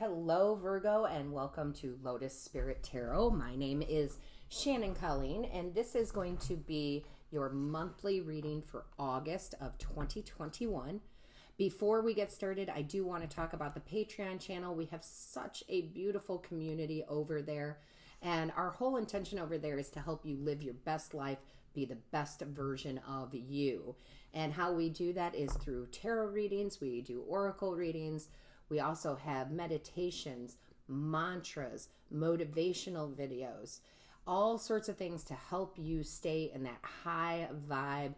Hello, Virgo, and welcome to Lotus Spirit Tarot. My name is Shannon Colleen, and this is going to be your monthly reading for August of 2021. Before we get started, I do want to talk about the Patreon channel. We have such a beautiful community over there, and our whole intention over there is to help you live your best life, be the best version of you. And how we do that is through tarot readings. We do oracle readings. We also have meditations, mantras, motivational videos, all sorts of things to help you stay in that high vibe,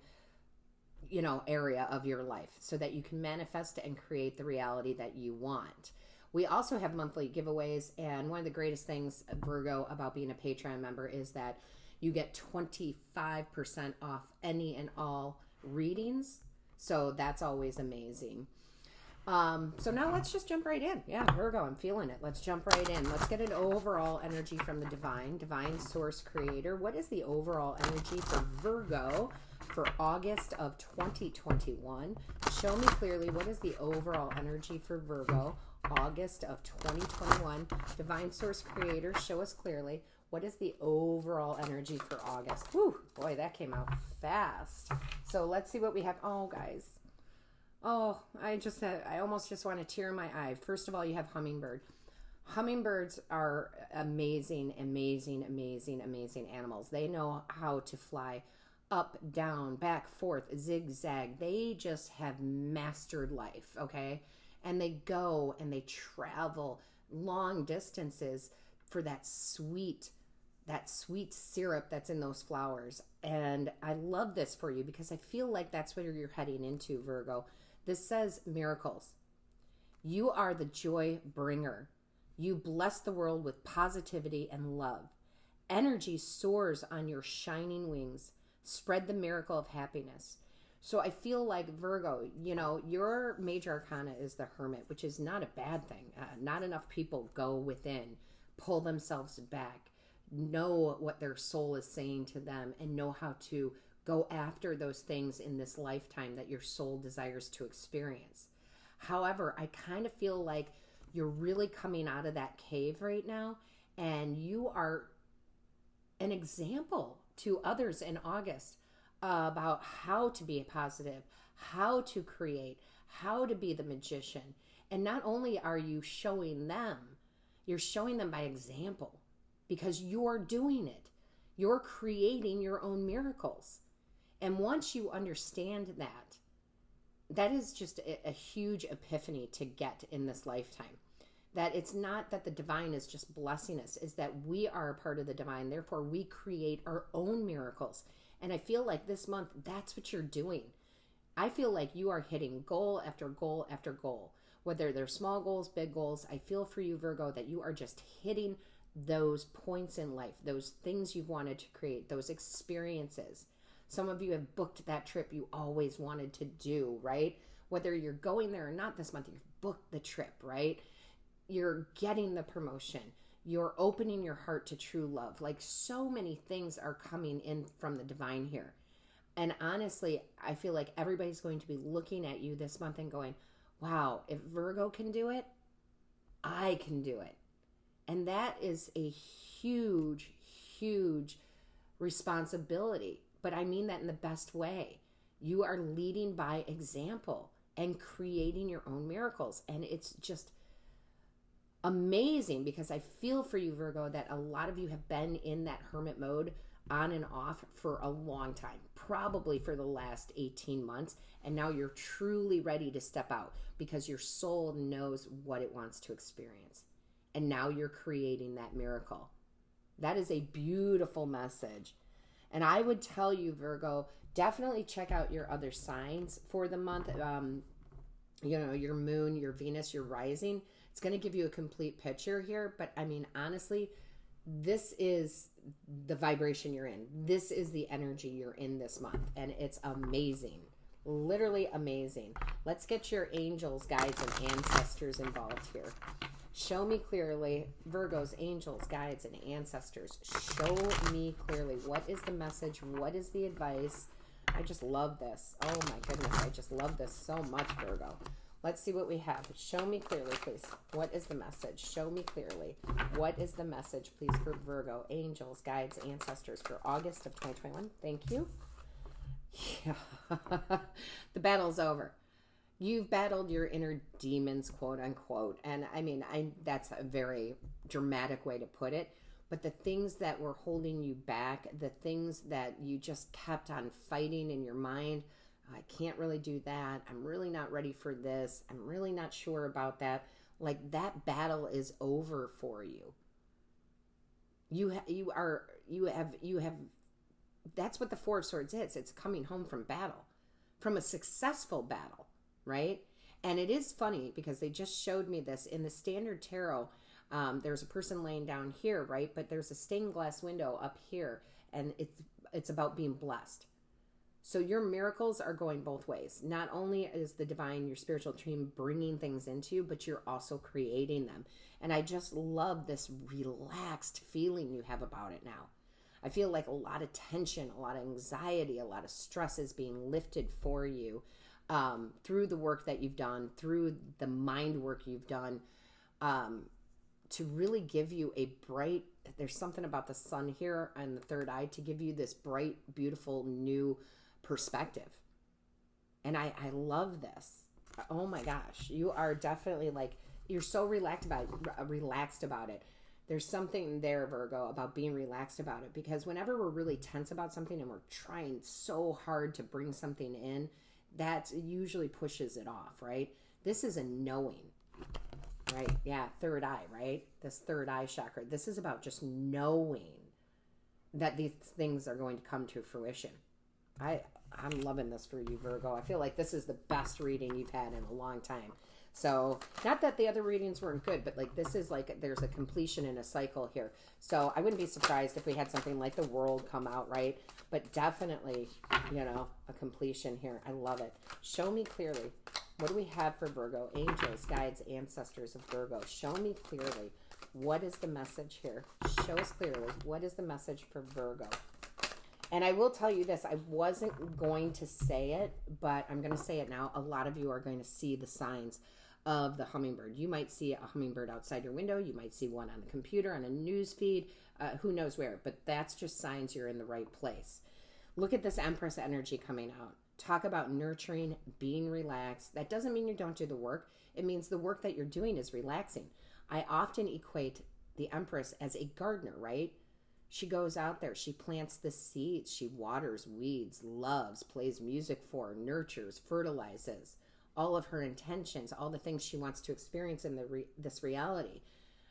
area of your life so that you can manifest and create the reality that you want. We also have monthly giveaways, and one of the greatest things, Virgo, about being a Patreon member is that you get 25% off any and all readings. So that's always amazing. So now let's just jump right in. Yeah, Virgo, I'm feeling it. Let's jump right in. Let's get an overall energy from the divine source creator. What is the overall energy for Virgo for August of 2021? Show me clearly, what is the overall energy for Virgo, August of 2021? Divine source creator, show us clearly. What is the overall energy for August? Whew, boy, that came out fast. So let's see what we have. Oh, guys. Oh, I almost just want to tear my eye. First of all, you have hummingbird. Hummingbirds are amazing animals. They know how to fly up, down, back, forth, zigzag. They just have mastered life, okay? And they go and they travel long distances for that sweet syrup that's in those flowers. And I love this for you because I feel like that's where you're heading into, Virgo. This says miracles. You are the joy bringer. You bless the world with positivity and love. Energy soars on your shining wings. Spread the miracle of happiness. So I feel like, Virgo, your major arcana is the Hermit, which is not a bad thing. Not enough people go within, pull themselves back, know what their soul is saying to them, and know how to go after those things in this lifetime that your soul desires to experience. However, I kind of feel like you're really coming out of that cave right now, and you are an example to others in August about how to be positive, how to create, how to be the magician. And not only are you showing them, you're showing them by example because you're doing it. You're creating your own miracles. And once you understand that, that is just a huge epiphany to get in this lifetime. That it's not that the divine is just blessing us, is that we are a part of the divine. Therefore, we create our own miracles. And I feel like this month, that's what you're doing. I feel like you are hitting goal after goal after goal. Whether they're small goals, big goals, I feel for you, Virgo, that you are just hitting those points in life, those things you've wanted to create, those experiences. Some of you have booked that trip you always wanted to do, right? Whether you're going there or not this month, you've booked the trip, right? You're getting the promotion. You're opening your heart to true love. Like, so many things are coming in from the divine here. And honestly, I feel like everybody's going to be looking at you this month and going, wow, if Virgo can do it, I can do it. And that is a huge responsibility. But I mean that in the best way. You are leading by example and creating your own miracles. And it's just amazing because I feel for you, Virgo, that a lot of you have been in that hermit mode on and off for a long time, probably for the last 18 months. And now you're truly ready to step out because your soul knows what it wants to experience. And now you're creating that miracle. That is a beautiful message. And I would tell you, Virgo, definitely check out your other signs for the month. Your moon, your Venus, your rising. It's going to give you a complete picture here. But I mean, honestly, this is the vibration you're in. This is the energy you're in this month. And it's amazing. Literally amazing. Let's get your angels, guides, and ancestors involved here. Show me clearly, Virgo's angels, guides, and ancestors. Show me clearly. What is the message? What is the advice? I just love this. Oh my goodness, I just love this so much, Virgo. Let's see what we have. Show me clearly, please. What is the message? Show me clearly. What is the message, please, for Virgo, angels, guides, ancestors for August of 2021? Thank you. Yeah. The battle's over. You've battled your inner demons, quote unquote. And I mean, that's a very dramatic way to put it. But the things that were holding you back, the things that you just kept on fighting in your mind, I can't really do that. I'm really not ready for this. I'm really not sure about that. Like, that battle is over for you. You have. That's what the Four of Swords is. It's coming home from battle, from a successful battle, right? And it is funny because they just showed me this in the Standard Tarot. There's a person laying down here, right? But there's a stained glass window up here, and it's about being blessed. So your miracles are going both ways. Not only is the divine, your spiritual team, bringing things into you, but you're also creating them. And I just love this relaxed feeling you have about it now. I feel like a lot of tension, a lot of anxiety, a lot of stress is being lifted for you through the work that you've done, through the mind work you've done, to really give you a bright, there's something about the sun here and the third eye to give you this bright, beautiful, new perspective. And I love this. Oh my gosh. You are definitely like, you're so relaxed about it. There's something there, Virgo, about being relaxed about it, because whenever we're really tense about something and we're trying so hard to bring something in, that usually pushes it off, right? This is a knowing, right? Yeah, third eye, right? This third eye chakra. This is about just knowing that these things are going to come to fruition. I'm loving this for you, Virgo. I feel like this is the best reading you've had in a long time. So, not that the other readings weren't good, but like this is like there's a completion in a cycle here. So, I wouldn't be surprised if we had something like the World come out, right? But definitely, a completion here. I love it. Show me clearly. What do we have for Virgo? Angels, guides, ancestors of Virgo. Show me clearly. What is the message here? Show us clearly. What is the message for Virgo? And I will tell you this, I wasn't going to say it, but I'm going to say it now. A lot of you are going to see the signs of the hummingbird. You might see a hummingbird outside your window. You might see one on the computer, on a news feed, who knows where. But that's just signs you're in the right place. Look at this Empress energy coming out. Talk about nurturing, being relaxed. That doesn't mean you don't do the work. It means the work that you're doing is relaxing. I often equate the Empress as a gardener, right? She goes out there, she plants the seeds, she waters weeds, loves, plays music for, nurtures, fertilizes, all of her intentions, all the things she wants to experience in this reality.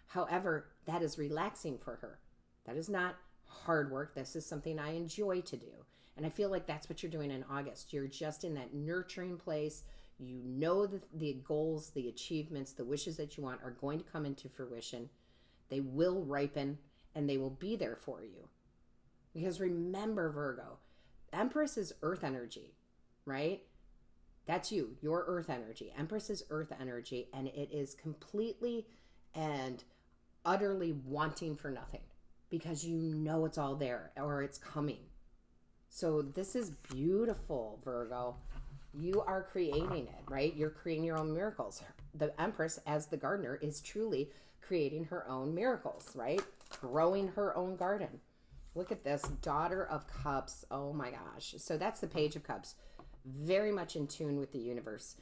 However, that is relaxing for her. That is not hard work. This is something I enjoy to do. And I feel like that's what you're doing in August. You're just in that nurturing place. You know the goals, the achievements, the wishes that you want are going to come into fruition. They will ripen. And they will be there for you. Because remember, Virgo, Empress is earth energy, right? That's you, your earth energy. Empress is earth energy, and it is completely and utterly wanting for nothing because you know it's all there or it's coming. So this is beautiful, Virgo. You are creating it, right? You're creating your own miracles. The Empress, as the gardener, is truly creating her own miracles, right? Growing her own garden. Look at this, Daughter of Cups. Oh my gosh. So that's the Page of Cups. Very much in tune with the universe.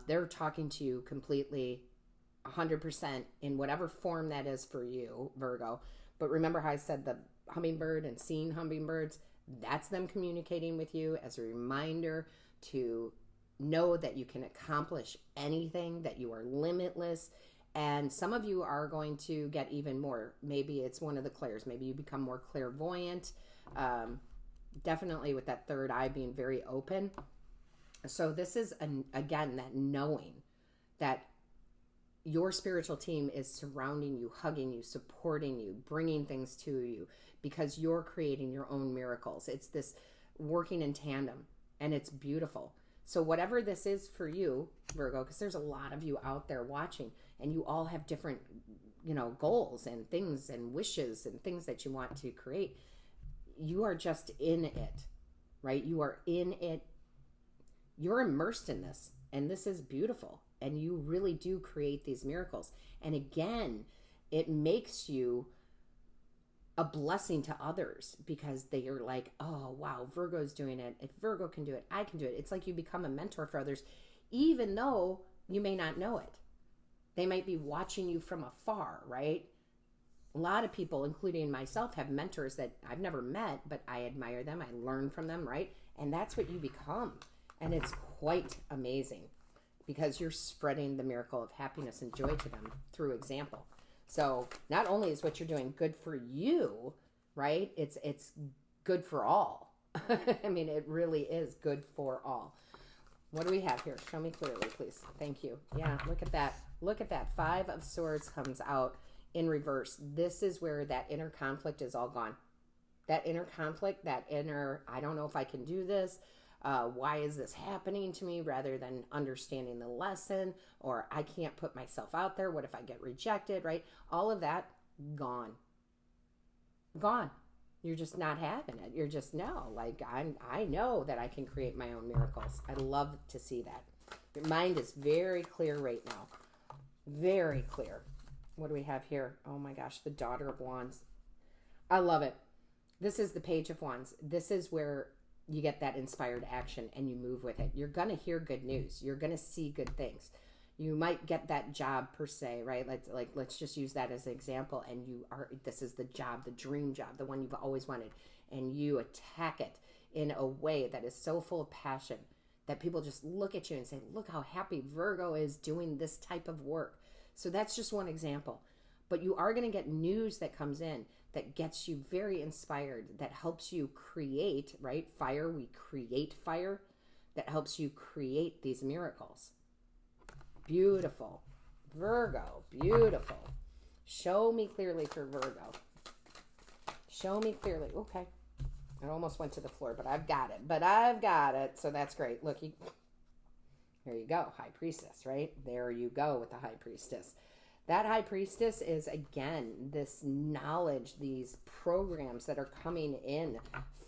They're talking to you completely 100% in whatever form that is for you, Virgo. But remember how I said the hummingbird and seeing hummingbirds? That's them communicating with you as a reminder to know that you can accomplish anything, that you are limitless. And some of you are going to get even more. Maybe it's one of the clairs. Maybe you become more clairvoyant. Definitely with that third eye being very open. So this is, again, that knowing that your spiritual team is surrounding you, hugging you, supporting you, bringing things to you because you're creating your own miracles. It's this working in tandem, and it's beautiful. So whatever this is for you, Virgo, because there's a lot of you out there watching, and you all have different, goals and things and wishes and things that you want to create. You are just in it, right? You are in it. You're immersed in this, and this is beautiful. and you really do create these miracles. And again, it makes you a blessing to others because they are like, oh, wow, Virgo's doing it. If Virgo can do it, I can do it. It's like you become a mentor for others, even though you may not know it. They might be watching you from afar, right? A lot of people, including myself, have mentors that I've never met, but I admire them. I learn from them, right? And that's what you become. And it's quite amazing because you're spreading the miracle of happiness and joy to them through example. So not only is what you're doing good for you, right? It's good for all. I mean, it really is good for all. What do we have here? Show me clearly, please. Thank you. Yeah, look at that. Look at that. 5 of Swords comes out in reverse. This is where that inner conflict is all gone. That inner conflict, that inner, I don't know if I can do this. Why is this happening to me, rather than understanding the lesson, or I can't put myself out there. What if I get rejected, right? All of that gone. Gone. You're just not having it. You're just, no, like I know that I can create my own miracles. I love to see that. Your mind is very clear right now. Very clear. What do we have here? Oh my gosh, the Daughter of Wands. I love it. This is the Page of Wands. This is where you get that inspired action and you move with it. You're going to hear good news. You're going to see good things. You might get that job per se, right? Let's just use that as an example. And this is the job, the dream job, the one you've always wanted. And you attack it in a way that is so full of passion that people just look at you and say, look how happy Virgo is doing this type of work. So that's just one example. But you are going to get news that comes in that gets you very inspired, that helps you create, right? Fire, we create fire, that helps you create these miracles. Beautiful. Virgo, beautiful. Show me clearly for Virgo. Show me clearly. Okay. I almost went to the floor, but I've got it. So that's great. Look, here you go. High Priestess, right? There you go with the High Priestess. That High Priestess is, again, this knowledge, these programs that are coming in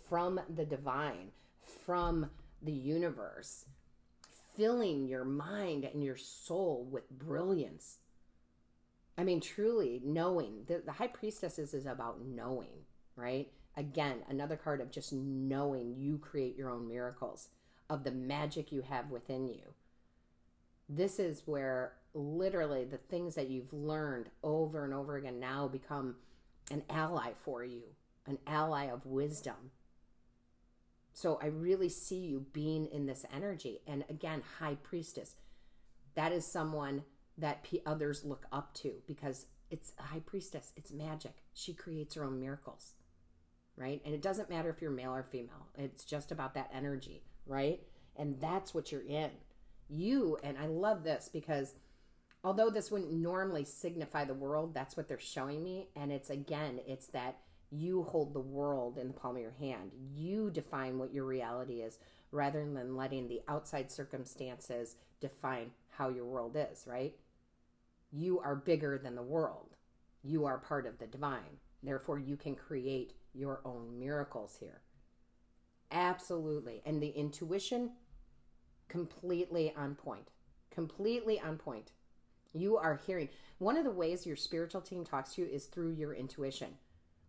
from the divine, from the universe, filling your mind and your soul with brilliance. I mean, truly knowing. The High Priestess is about knowing, right? Again, another card of just knowing you create your own miracles, of the magic you have within you. This is where literally the things that you've learned over and over again now become an ally for you, an ally of wisdom. So I really see you being in this energy. And again, High Priestess, that is someone that others look up to because it's a High Priestess. It's magic. She creates her own miracles, right? And it doesn't matter if you're male or female. It's just about that energy, right? And that's what you're in. And I love this because although this wouldn't normally signify the world, that's what they're showing me. And it's that you hold the world in the palm of your hand. You define what your reality is rather than letting the outside circumstances define how your world is, right? You are bigger than the world. You are part of the divine. Therefore, you can create your own miracles here. Absolutely. And the intuition, completely on point. Completely on point. You are hearing. One of the ways your spiritual team talks to you is through your intuition,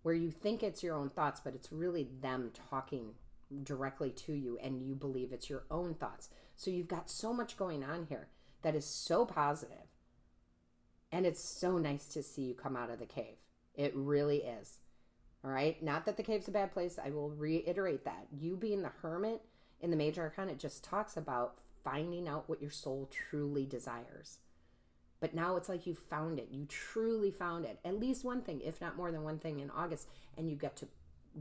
where you think it's your own thoughts, but it's really them talking directly to you, and you believe it's your own thoughts. So you've got so much going on here that is so positive. And it's so nice to see you come out of the cave. It really is. All right? Not that the cave's a bad place. I will reiterate that. You being the hermit in the Major Arcana, it just talks about finding out what your soul truly desires. But now it's like you found it. You truly found it. At least one thing, if not more than one thing in August, and you get to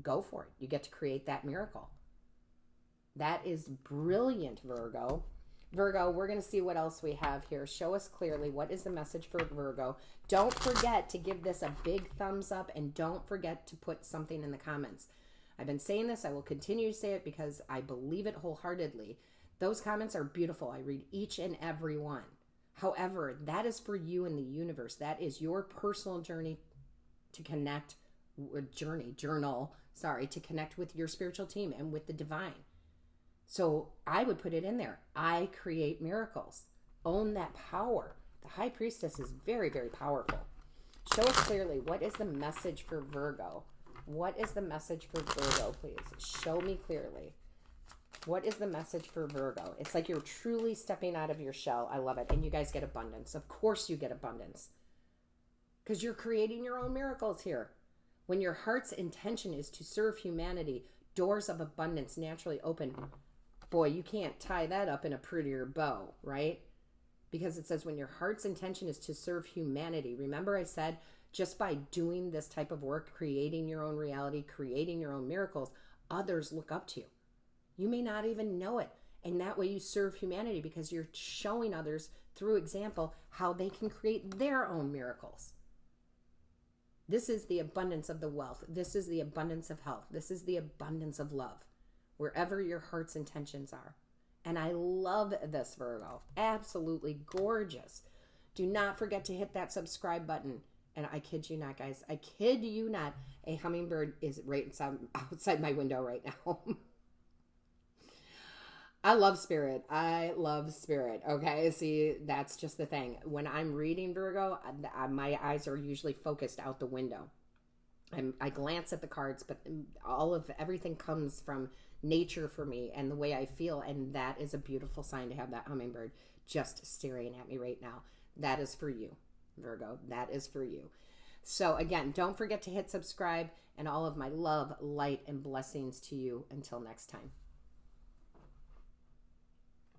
go for it. You get to create that miracle. That is brilliant, Virgo. Virgo, we're going to see what else we have here. Show us clearly what is the message for Virgo. Don't forget to give this a big thumbs up, and don't forget to put something in the comments. I've been saying this. I will continue to say it because I believe it wholeheartedly. Those comments are beautiful. I read each and every one. However, that is for you in the universe. That is your personal journey to connect, to connect with your spiritual team and with the divine. So I would put it in there. I create miracles. Own that power. The High Priestess is very, very powerful. Show us clearly, what is the message for Virgo? What is the message for Virgo, please? Show me clearly. What is the message for Virgo? It's like you're truly stepping out of your shell. I love it. And you guys get abundance. Of course you get abundance. Because you're creating your own miracles here. When your heart's intention is to serve humanity, doors of abundance naturally open. Boy, you can't tie that up in a prettier bow, right? Because it says when your heart's intention is to serve humanity. Remember I said, just by doing this type of work, creating your own reality, creating your own miracles, others look up to you. You may not even know it. And that way you serve humanity because you're showing others through example how they can create their own miracles. This is the abundance of the wealth. This is the abundance of health. This is the abundance of love, wherever your heart's intentions are. And I love this, Virgo. Absolutely gorgeous. Do not forget to hit that subscribe button. And I kid you not, guys. I kid you not. A hummingbird is right outside my window right now. I love spirit. I love spirit. Okay. See, that's just the thing. When I'm reading Virgo, my eyes are usually focused out the window. I glance at the cards, but everything comes from nature for me and the way I feel. And that is a beautiful sign to have that hummingbird just staring at me right now. That is for you, Virgo. That is for you. So again, don't forget to hit subscribe, and all of my love, light, and blessings to you until next time.